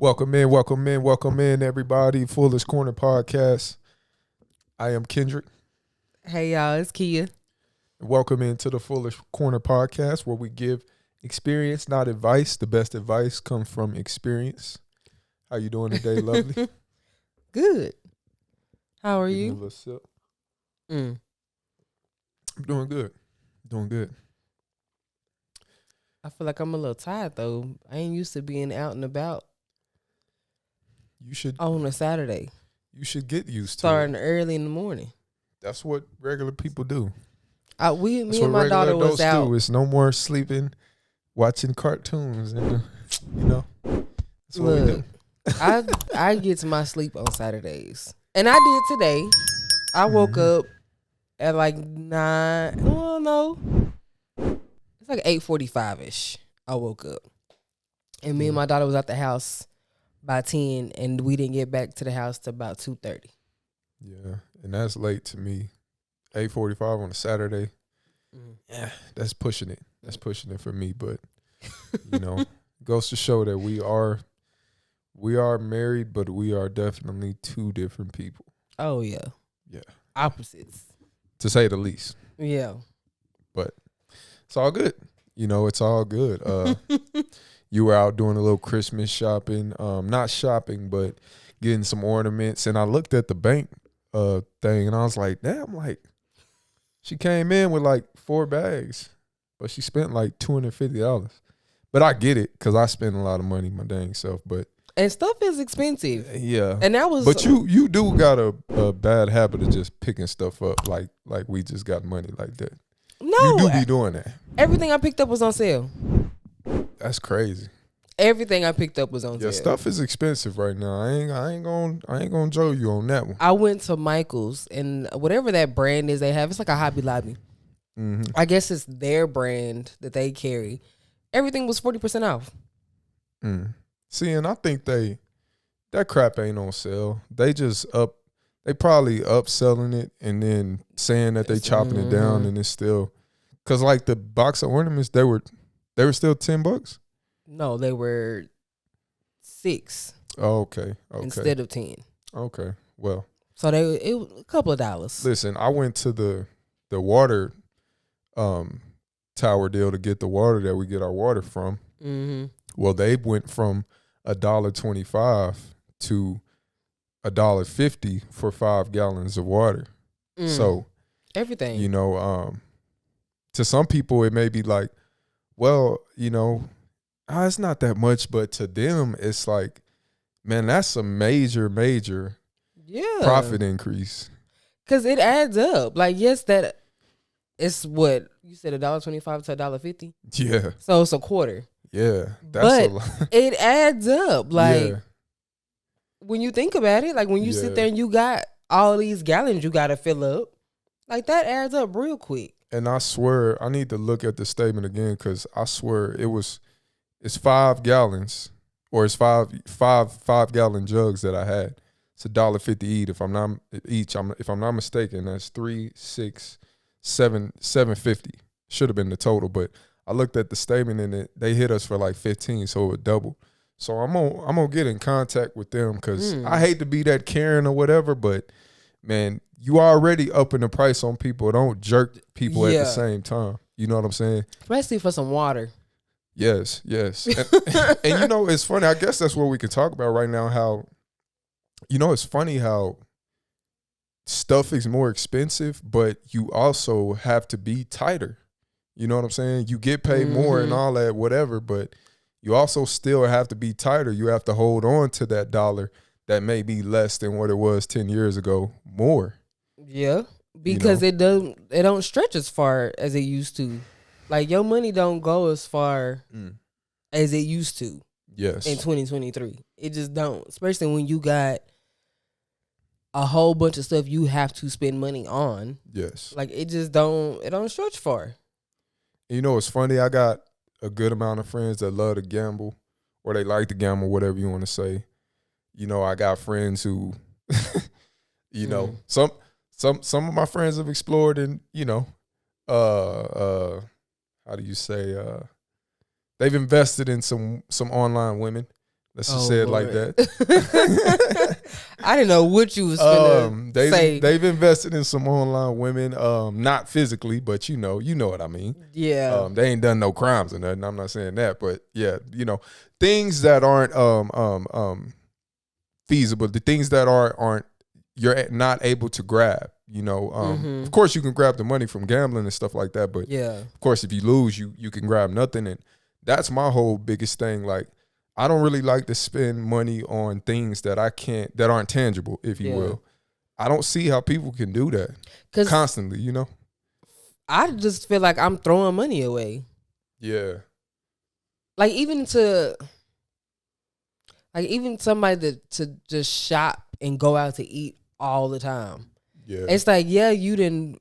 Welcome in, everybody. Fullest Corner Podcast. I am Kendrick. Hey, y'all, it's Kia. Welcome into the Fullest Corner Podcast, where we give experience, not advice. The best advice comes from experience. How you doing today, lovely? Good. How are Give me a you? little sip. Mm. I'm doing good. I feel like I'm a little tired, though. I ain't used to being out and about You should on a Saturday, get used to starting it. early in the morning. That's what regular people do. Me That's and what my daughter regular was adults out. do. It's no more sleeping, watching cartoons, and that's what we do. I get to my sleep on Saturdays, and I did today. I woke up at like 9. Well, no, it's like 8:45ish. I woke up, and me and my daughter was at the house by 10, and we didn't get back to the house till about 2:30. Yeah, and that's late to me. 8:45 on a Saturday. Yeah, that's pushing it. That's pushing it for me. But goes to show that we are married, but we are definitely two different people. Oh yeah, opposites, to say the least. Yeah, but it's all good. It's all good. You were out doing a little Christmas shopping. Not shopping, but getting some ornaments. And I looked at the bank thing, and I was like, damn, like, she came in with like 4 bags, but she spent like $250. But I get it, because I spend a lot of money my dang self. And stuff is expensive. Yeah. And that was. But you do got a bad habit of just picking stuff up like we just got money like that. No. You do be doing that. Everything I picked up was on sale. That's crazy. Everything I picked up was on sale. Yeah, stuff is expensive right now. I ain't gonna joke you on that one. I went to Michael's, and whatever that brand is they have, it's like a Hobby Lobby. Mm-hmm. I guess it's their brand that they carry. Everything was 40% off. See, and I think that crap ain't on sale. They probably upselling it and then saying that they chopping it down, and it's still, cause like the box of ornaments, they were still $10. No, they were 6. Oh, okay. Instead of 10. Okay, well. So it was a couple of dollars. Listen, I went to the water tower deal to get the water that we get our water from. Mm-hmm. Well, they went from $1.25 to $1.50 for 5 gallons of water. So everything, to some people it may be like, well, it's not that much, but to them it's like, man, that's a major profit increase. Cause it adds up. Like, yes, that it's what you said, $1.25 to $1.50. Yeah. So it's a quarter. Yeah, that's a lot. It adds up. Like, when you think about it, like when you sit there and you got all these gallons you got to fill up, like that adds up real quick. And I swear, I need to look at the statement again, because I swear it's 5 gallons, or it's five gallon jugs that I had. It's $1.50 each. If I'm not mistaken, that's 3, 6, 7, $7.50. Should have been the total, but I looked at the statement and they hit us for like 15, so it would double. So I'm gonna get in contact with them, because I hate to be that Karen or whatever, but man, you already upping the price on people. Don't jerk people at the same time. You know what I'm saying? Especially for some water. Yes. And it's funny. I guess that's what we can talk about right now. How, it's funny how stuff is more expensive, but you also have to be tighter. You know what I'm saying? You get paid more and all that, whatever, but you also still have to be tighter. You have to hold on to that dollar that may be less than what it was 10 years ago more. Yeah, because it don't stretch as far as it used to. Like, your money don't go as far as it used to. Yes. In 2023. It just don't. Especially when you got a whole bunch of stuff you have to spend money on. Yes. Like, it don't stretch far. It's funny. I got a good amount of friends that love to gamble, or they like to gamble, whatever you want to say. I got friends who, some of my friends have explored and, how do you say, they've invested in some online women. Let's just say it like Lord. that. I didn't know what you was finna say. They've invested in some online women, not physically, but you know what I mean. Yeah. They ain't done no crimes or nothing. I'm not saying that, but yeah, things that aren't feasible, the things that aren't you're not able to grab. Of course you can grab the money from gambling and stuff like that, but Yeah. of course if you lose, you can grab nothing, and that's my whole biggest thing. Like, I don't really like to spend money on things that that aren't tangible, if you will. I don't see how people can do that constantly, I just feel like I'm throwing money away. Yeah. Like even somebody to just shop and go out to eat all the time. Yeah. It's like, yeah, you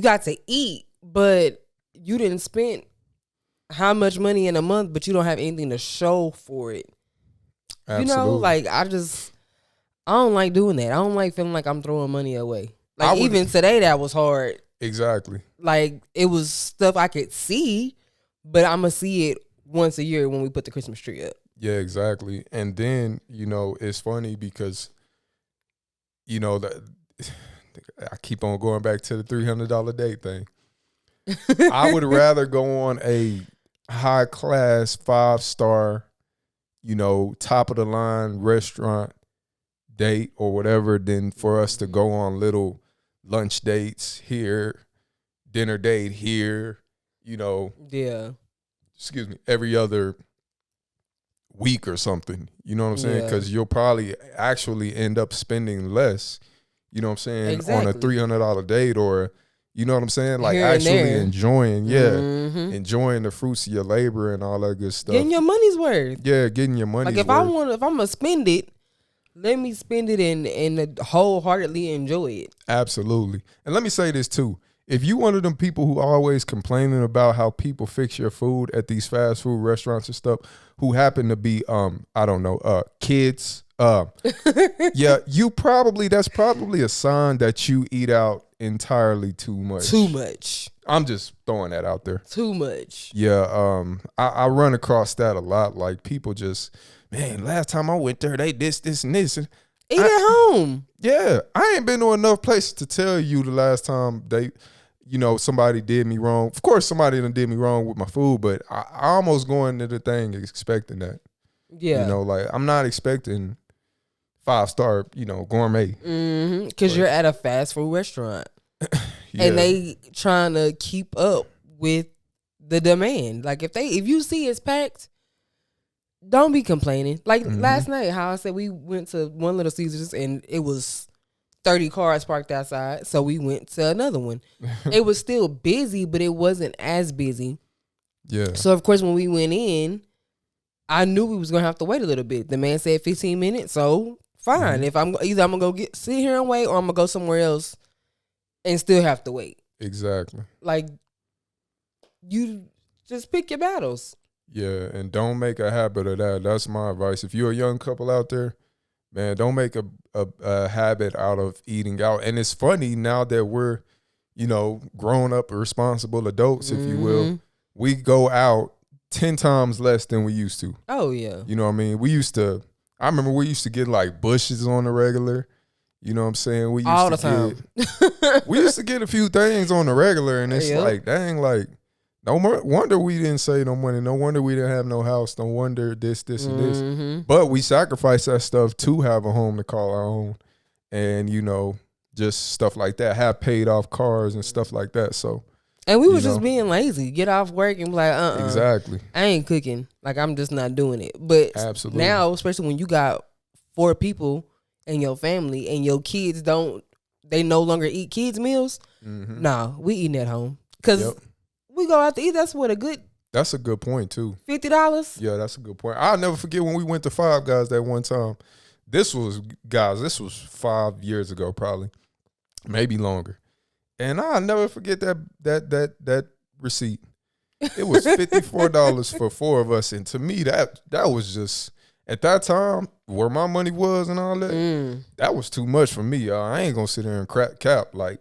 got to eat, but you didn't spend how much money in a month, but you don't have anything to show for it. Absolutely. Like I don't like doing that. I don't like feeling like I'm throwing money away. Like even today that was hard. Exactly. Like it was stuff I could see, but I'm going to see it once a year when we put the Christmas tree up. Yeah, exactly. And then, it's funny because, I keep on going back to the $300 date thing. I would rather go on a high class 5-star, top of the line restaurant date or whatever than for us to go on little lunch dates here, dinner date here, Yeah. Excuse me, every other week or something. You know what I'm saying? Yeah. Because you'll probably actually end up spending less, you know what I'm saying, Exactly. on a $300 date, or you know what I'm saying? Like Here and actually there. enjoying, enjoying the fruits of your labor and all that good stuff. Getting your money's worth. Yeah, getting your money's Like worth. if I'm gonna spend it, let me spend it and wholeheartedly enjoy it. Absolutely. And let me say this too. If you one of them people who always complaining about how people fix your food at these fast food restaurants and stuff, who happen to be kids, yeah, that's probably a sign that you eat out entirely too much. Too much. I'm just throwing that out there. Too much. Yeah, I run across that a lot. Like people just, man, last time I went there, they this, and this. And Eat at home. Yeah, I ain't been to enough places to tell you the last time somebody did me wrong. Of course, somebody done did me wrong with my food, but I almost go into the thing expecting that. Yeah. Like I'm not expecting 5-star, gourmet. Because you're at a fast food restaurant. Yeah. And they trying to keep up with the demand. Like if you see it's packed, don't be complaining. Like last night, how I said we went to one Little Caesars and it was 30 cars parked outside. So we went to another one. It was still busy, but it wasn't as busy. Yeah. So of course when we went in, I knew we was gonna have to wait a little bit. The man said 15 minutes, so fine. If I'm gonna go sit here and wait, or I'm gonna go somewhere else and still have to wait. Exactly. Like you just pick your battles. Yeah, and don't make a habit of that. That's my advice. If you're a young couple out there, man, don't make a habit out of eating out. And it's funny now that we're, grown up, responsible adults, if you will. We go out 10 times less than we used to. Oh yeah. You know what I mean? I remember we used to get like bushes on the regular. You know what I'm saying? We used all to the time. We used to get a few things on the regular, and it's like, dang, like, no wonder we didn't save no money. No wonder we didn't have no house. No wonder this, and this. But we sacrificed that stuff to have a home to call our own, and just stuff like that. Have paid off cars and stuff like that. So. And we was just being lazy. Get off work and be like, Exactly. I ain't cooking. Like, I'm just not doing it. But Absolutely. now, especially when you got 4 people in your family and your kids they no longer eat kids' meals. Nah, we eating at home. Because we go out to eat. That's a good point, too. $50? Yeah, that's a good point. I'll never forget when we went to Five Guys that one time. This was 5 years ago, probably. Maybe longer. And I'll never forget that receipt. It was $54 for 4 of us. And to me, that was just, at that time, where my money was and all that, that was too much for me, y'all. I ain't going to sit there and crack cap. Like,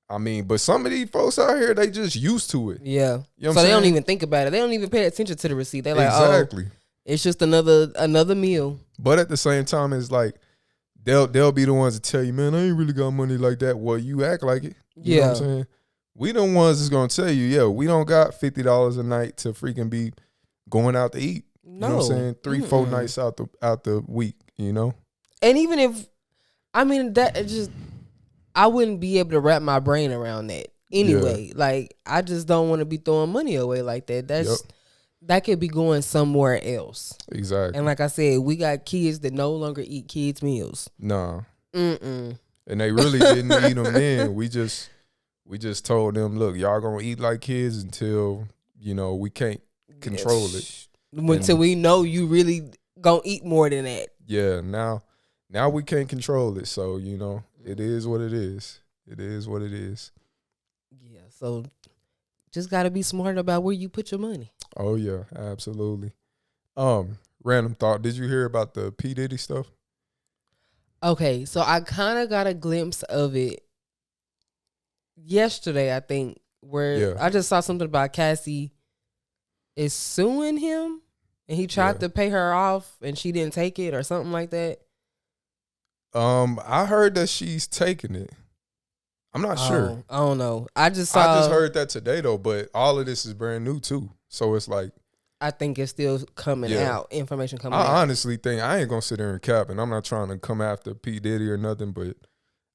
I mean, but some of these folks out here, they just used to it. Yeah. You know so they saying? don't even think about it. They don't even pay attention to the receipt. They're like, exactly. It's just another meal. But at the same time, it's like they'll be the ones to tell you, man, I ain't really got money like that. Well, you act like it. You know what I'm saying? We the ones that's gonna tell you, yeah, we don't got $50 a night to freaking be going out to eat. You know what I'm saying? 3-4 nights out the week, you know? And even if, I mean, that just, I wouldn't be able to wrap my brain around that anyway. Yeah. Like, I just don't want to be throwing money away like that. That could be going somewhere else. Exactly. And like I said, we got kids that no longer eat kids' meals. Nah. And they really didn't eat them then. We just told them, look, y'all gonna eat like kids until, you know, we can't control it. Until we know you really gonna eat more than that. Yeah, now we can't control it. So, you know, it is what it is. It is what it is. Yeah, so just gotta be smart about where you put your money. Oh yeah, absolutely. Random thought. Did you hear about the P. Diddy stuff? Okay, so I kind of got a glimpse of it yesterday, I think, where I just saw something about Cassie is suing him, and he tried to pay her off, and she didn't take it or something like that. I heard that she's taking it. I'm not sure. I don't know. I just heard that today though, but all of this is brand new too. So it's like, I think it's still coming out. Information coming out. I honestly think, I ain't gonna sit there and cap, and I'm not trying to come after P. Diddy or nothing, but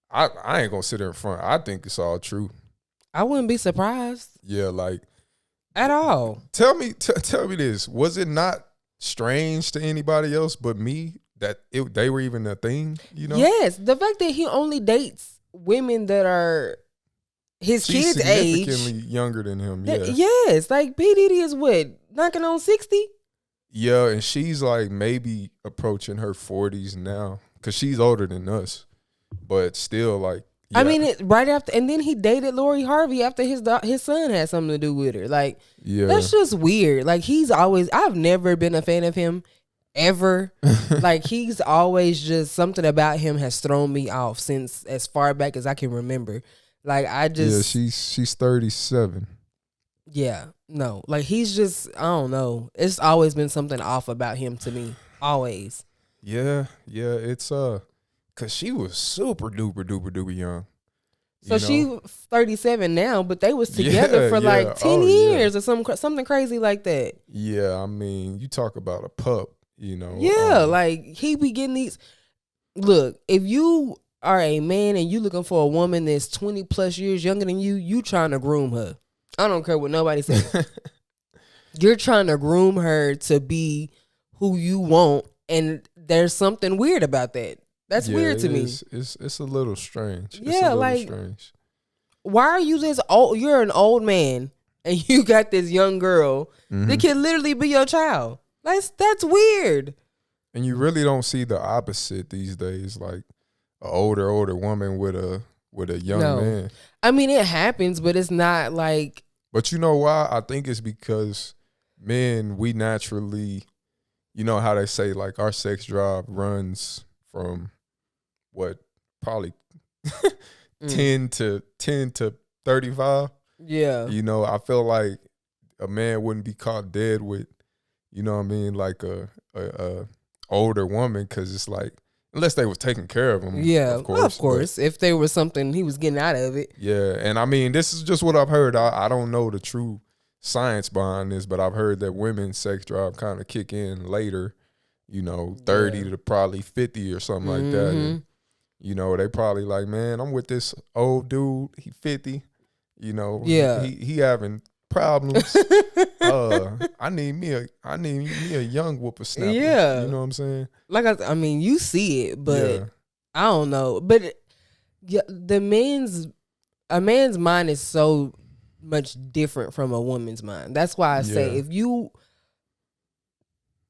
I ain't gonna sit there in front. I think it's all true. I wouldn't be surprised. Yeah, like at all. Tell me this: was it not strange to anybody else but me that they were even a thing? You know? Yes, the fact that he only dates women that are his kids' age, significantly younger than him. Yeah. Yes, like P. Diddy is what, knocking on 60? Yeah, and she's like maybe approaching her 40s now because she's older than us, but still like. Yeah. I mean, right after, and then he dated Lori Harvey after his son had something to do with her. Like, that's just weird. Like, I've never been a fan of him ever. Like, he's always just, something about him has thrown me off since as far back as I can remember. Like, I just. Yeah, she's 37. Yeah, no. Like, he's just, I don't know. It's always been something off about him to me. Always. Yeah, it's, because she was super duper young. So she's 37 now, but they was together for like 10 years or something crazy like that. Yeah, I mean, you talk about a pup, you know. Yeah, like he be getting these. Look, if you are a man and you looking for a woman that's 20 plus years younger than you trying to groom her. I don't care what nobody says. You're trying to groom her to be who you want, and there's something weird about that. That's weird to me. It's a little strange. Yeah, strange. Why are you this old? You're an old man and you got this young girl that can literally be your child. That's weird. And you really don't see the opposite these days, like an older woman with a young man. I mean, it happens, but it's not like. But you know why? I think it's because men, we naturally, you know how they say, like, our sex drive runs from what, probably 10 to 35. Yeah. You know, I feel like a man wouldn't be caught dead with, you know what I mean, like a older woman, because it's like, unless they was taking care of him. Yeah, of course. If there was something he was getting out of it. Yeah, and I mean, this is just what I've heard. I don't know the true science behind this, but I've heard that women's sex drive kind of kick in later, you know, 30 to probably 50 or something like that. And, you know, they probably like, man, I'm with this old dude. He 50. You know, he having problems. I need me a young whippersnapper. Yeah, you know what I'm saying? Like I mean, you see it, but I don't know. But a man's mind is so much different from a woman's mind. That's why I say if you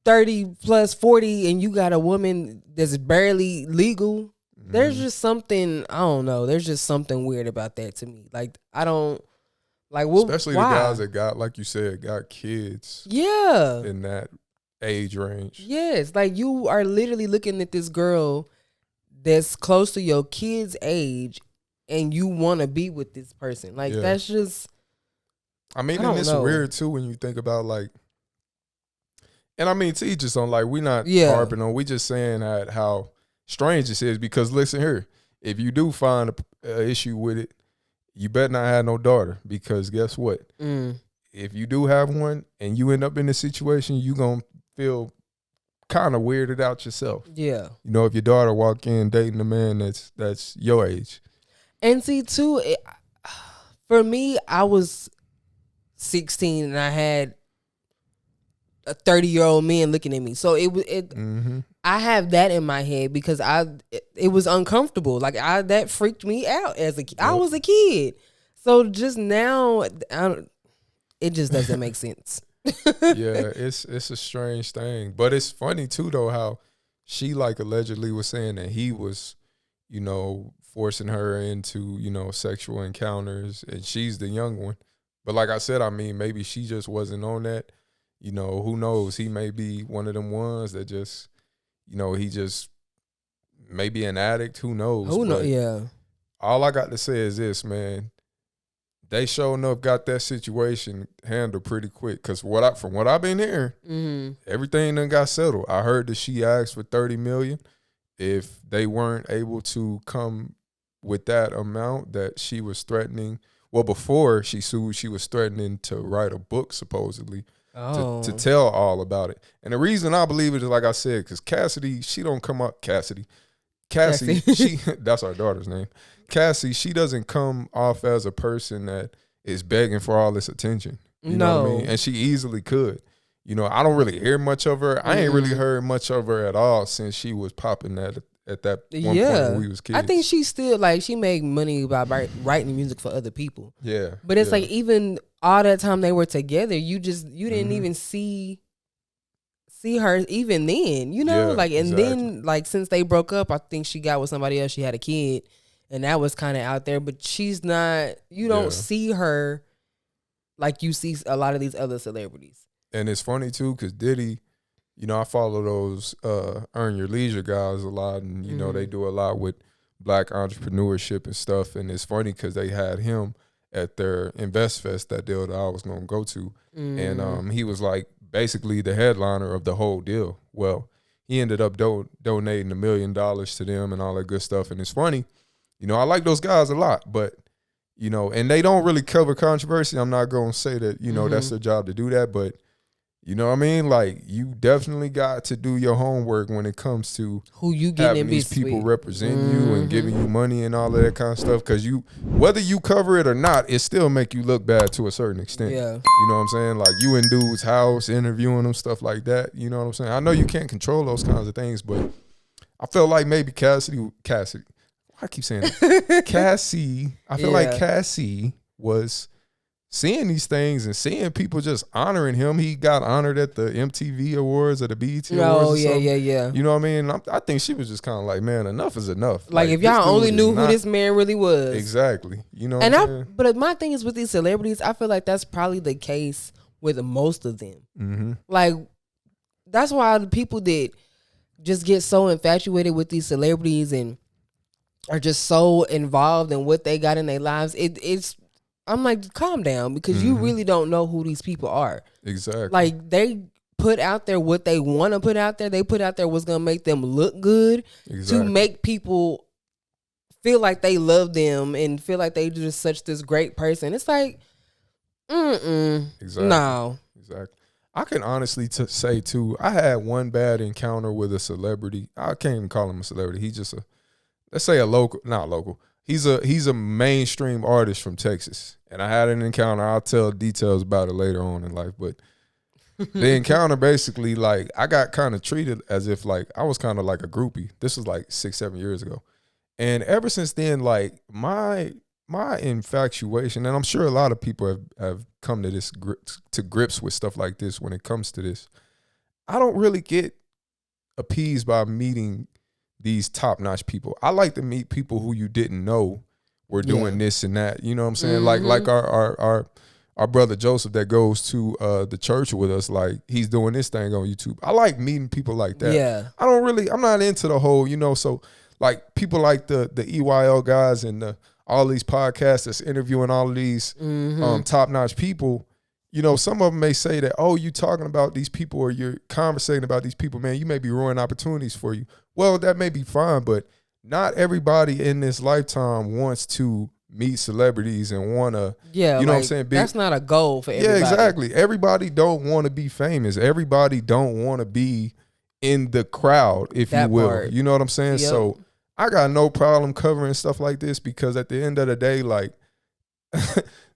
30 plus 40 and you got a woman that's barely legal, there's just something, I don't know, there's just something weird about that to me. Like, I don't, like, especially the guys that got, like you said, got kids. Yeah. In that age range. Yes. Like, you are literally looking at this girl that's close to your kid's age and you want to be with this person. Like, that's just, I mean, and it's weird too when you think about, like, And I mean, to each his own. Like, we not Yeah. harping on. We just saying that how strange this is. Because listen here, if you do find a issue with it, you better not have no daughter. Because guess what? If you do have one and you end up in a situation, you gonna feel kind of weirded out yourself. Yeah. You know, if your daughter walk in dating a man that's your age. And see, too, for me, I was 16 and I had a 30-year-old man looking at me. So I have that in my head because it was uncomfortable. Like that freaked me out as a kid. I was a kid. So just now, it just doesn't make sense. Yeah, it's a strange thing. But it's funny too though how she like allegedly was saying that he was, you know, forcing her into, you know, sexual encounters and she's the young one. But like I said, I mean, maybe she just wasn't on that. You know, who knows? He may be one of them ones that just, you know, he just maybe an addict. Who knows? Who knows? Yeah. All I got to say is this, man. They sure enough got that situation handled pretty quick. Cause from what I've been hearing, everything done got settled. I heard that she asked for $30 million. If they weren't able to come with that amount, that she was threatening. Well, before she sued, she was threatening to write a book supposedly to tell all about it. And the reason I believe it is like I said, because Cassidy, she don't come up. Cassie, she that's our daughter's name. Cassie, she doesn't come off as a person that is begging for all this attention. You know what I mean? And she easily could. You know, I don't really hear much of her. I ain't really heard much of her at all since she was popping at that one point when we was kids. I think she still, like, she made money by writing music for other people. Yeah. But it's like, even all that time they were together, you didn't even see her even then, you know? Then, like, since they broke up, I think she got with somebody else. She had a kid, and that was kind of out there. But she's not, you don't see her like you see a lot of these other celebrities. And it's funny, too, because Diddy, you know, I follow those Earn Your Leisure guys a lot, and, you know, they do a lot with black entrepreneurship and stuff. And it's funny because they had him at their Invest Fest, that deal that I was going to go to. And he was like basically the headliner of the whole deal. Well, he ended up donating $1 million to them and all that good stuff. And it's funny, you know, I like those guys a lot, but, you know, and they don't really cover controversy. I'm not going to say that, you know, that's their job to do that, but you know what I mean? Like, you definitely got to do your homework when it comes to who you getting having these people represent you and giving you money and all of that kind of stuff. Because whether you cover it or not, it still make you look bad to a certain extent. Yeah. You know what I'm saying? Like, you in dude's house interviewing them, stuff like that. You know what I'm saying? I know you can't control those kinds of things, but I felt like maybe Cassidy. Why I keep saying that? Cassie. I feel like Cassie was seeing these things and seeing people just honoring him. He got honored at the MTV Awards or the BET Awards. Oh, yeah. You know what I mean? I think she was just kind of like, man, enough is enough. Like if y'all only knew who this man really was. Exactly. You know but my thing is with these celebrities, I feel like that's probably the case with most of them. Like, that's why the people that just get so infatuated with these celebrities and are just so involved in what they got in their lives, I'm like, calm down, because you really don't know who these people are. Exactly. Like, they put out there what they want to put out there. They put out there what's going to make them look good to make people feel like they love them and feel like they just such this great person. It's like, Exactly. No. Exactly. I can honestly say, too, I had one bad encounter with a celebrity. I can't even call him a celebrity. He's just let's say not local. He's a mainstream artist from Texas. And I had an encounter. I'll tell details about it later on in life. But the encounter basically, like, I got kind of treated as if, like, I was kind of like a groupie. This was like 6-7 years ago. And ever since then, like, my infatuation, and I'm sure a lot of people have come to grips with stuff like this when it comes to this. I don't really get appeased by meeting these top-notch people. I like to meet people who you didn't know were doing this and that. You know what I'm saying? Like our brother Joseph that goes to the church with us, like, he's doing this thing on YouTube. I like meeting people like that. Yeah. I'm not into the whole, you know, so like people like the EYL guys and all these podcasts that's interviewing all of these top-notch people. you know, some of them may say that, oh, you talking about these people or you're conversating about these people, man, you may be ruining opportunities for you. Well, that may be fine, but not everybody in this lifetime wants to meet celebrities and want to, Yeah, you know what I'm saying? That's not a goal for everybody. Yeah, exactly. Everybody don't want to be famous. Everybody don't want to be in the crowd, if you will. Part. You know what I'm saying? Yep. So I got no problem covering stuff like this because at the end of the day, like,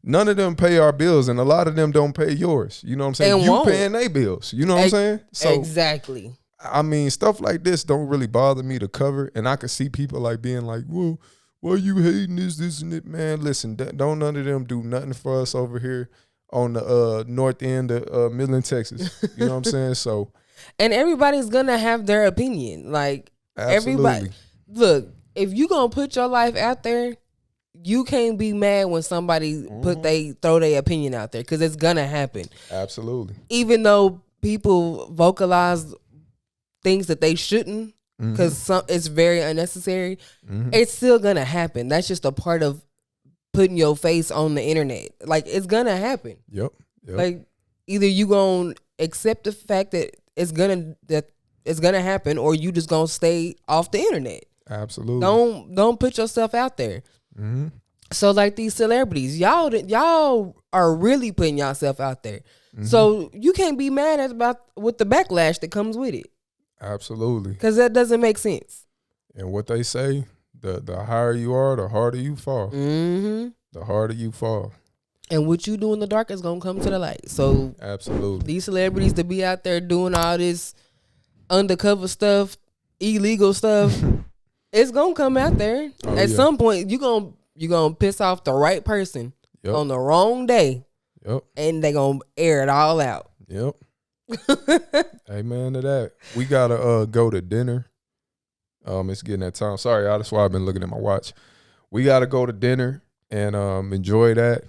none of them pay our bills and a lot of them don't pay yours. You know what I'm saying? And you won't. paying their bills. You know what I'm saying? So exactly. I mean, stuff like this don't really bother me to cover. And I could see people like being like, well, why you hating this and it? Man, listen, don't none of them do nothing for us over here on the north end of Midland, Texas. You know what I'm saying? So, and everybody's gonna have their opinion. Like absolutely. everybody, look, if you gonna put your life out there, you can't be mad when somebody throw their opinion out there because it's gonna happen. Absolutely. Even though people vocalize things that they shouldn't, because it's very unnecessary, it's still gonna happen. That's just a part of putting your face on the internet. Like, it's gonna happen. Yep. Like, either you gonna accept the fact that it's gonna happen, or you just gonna stay off the internet. Absolutely. Don't put yourself out there. So like these celebrities, y'all are really putting yourself out there. So you can't be mad with the backlash that comes with it. Absolutely. Because that doesn't make sense. And what they say, the higher you are, the harder you fall. The harder you fall. And what you do in the dark is going to come to the light. So absolutely, these celebrities to be out there doing all this undercover stuff, illegal stuff, it's going to come out there. At some point, you're going to piss off the right person on the wrong day. And they going to air it all out. Amen to that. We gotta go to dinner. It's getting that time. Sorry, y'all, that's why I've been looking at my watch. We gotta go to dinner and enjoy that.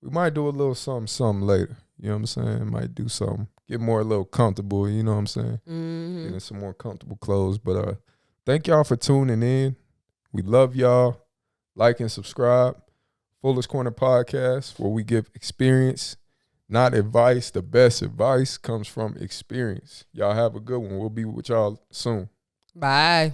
We might do a little something later. You know what I'm saying? Might do something. Get more a little comfortable, you know what I'm saying? Getting some more comfortable clothes. But thank y'all for tuning in. We love y'all. Like and subscribe. Fullest Corner Podcast, where we give experience, not advice. The best advice comes from experience. Y'all have a good one. We'll be with y'all soon. Bye.